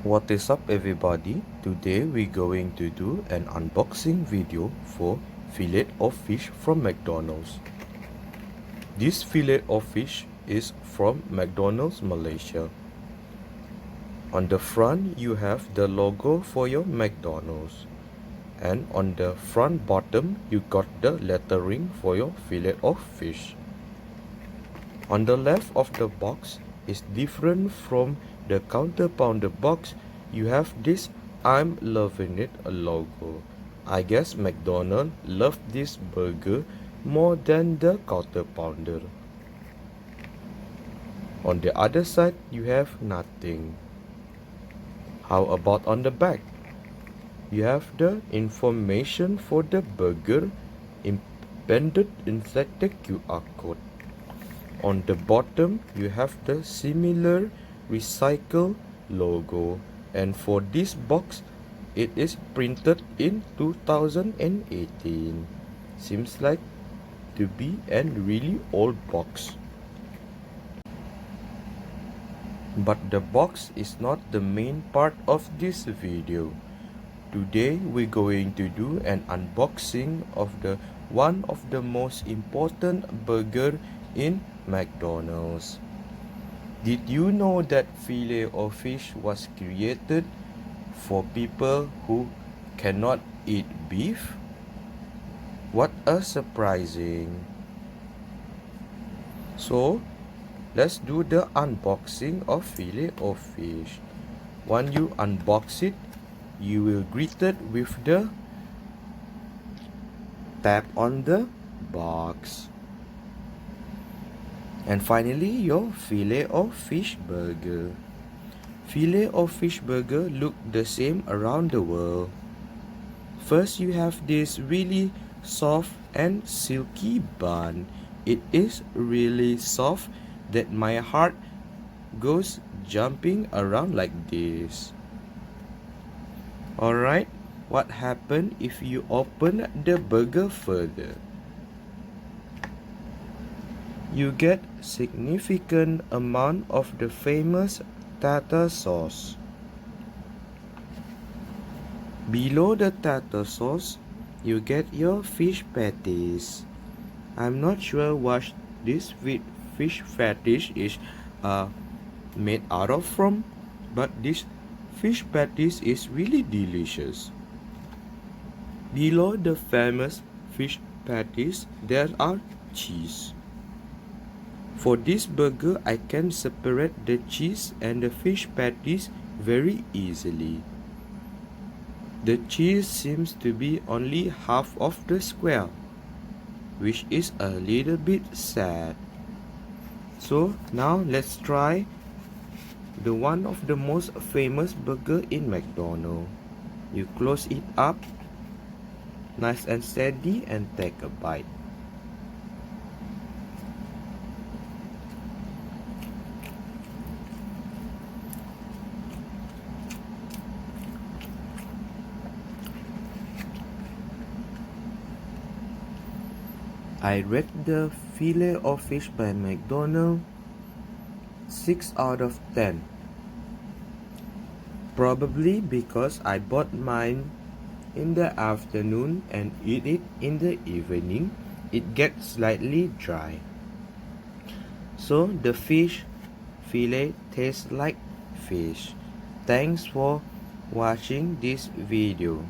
What is up everybody? Today we're going to do an unboxing video for Filet O Fish from McDonald's. This Filet O Fish is from McDonald's Malaysia. On the front you have the logo for your McDonald's, and on the front bottom you got the lettering for your Filet O Fish. On the left of the box is different from the counter pounder box. You have this "I'm loving it" logo. I guess McDonald's loved this burger more than the counter pounder. On the other side you have nothing. How about on the back? You have the information for the burger embedded inside the QR code. On the bottom you have the similar recycle logo, and for this box it is printed in 2018. Seems like to be a really old box. But the box is not the main part of this video. Today we're going to do an unboxing of one of the most important burger in McDonald's. Did you know that Filet O Fish was created for people who cannot eat beef? What a surprising! So, let's do the unboxing of Filet O Fish. When you unbox it, you will greeted with the tap on the box. And finally, your Filet O Fish burger. Filet O Fish burger look the same around the world. First, you have this really soft and silky bun. It is really soft that my heart goes jumping around like this. Alright, what happened if you open the burger further? You get significant amount of the famous tartar sauce. Below the tartar sauce, you get your fish patties. I'm not sure what this fish patties is made out of from, but this fish patties is really delicious. Below the famous fish patties, there are cheese. For this burger, I can separate the cheese and the fish patties very easily. The cheese seems to be only half of the square, which is a little bit sad. So now let's try the one of the most famous burger in McDonald's. You close it up, nice and steady, and take a bite. I rate the Filet O Fish by McDonald's 6 out of 10. Probably because I bought mine in the afternoon and eat it in the evening, it gets slightly dry. So the fish fillet tastes like fish. Thanks for watching this video.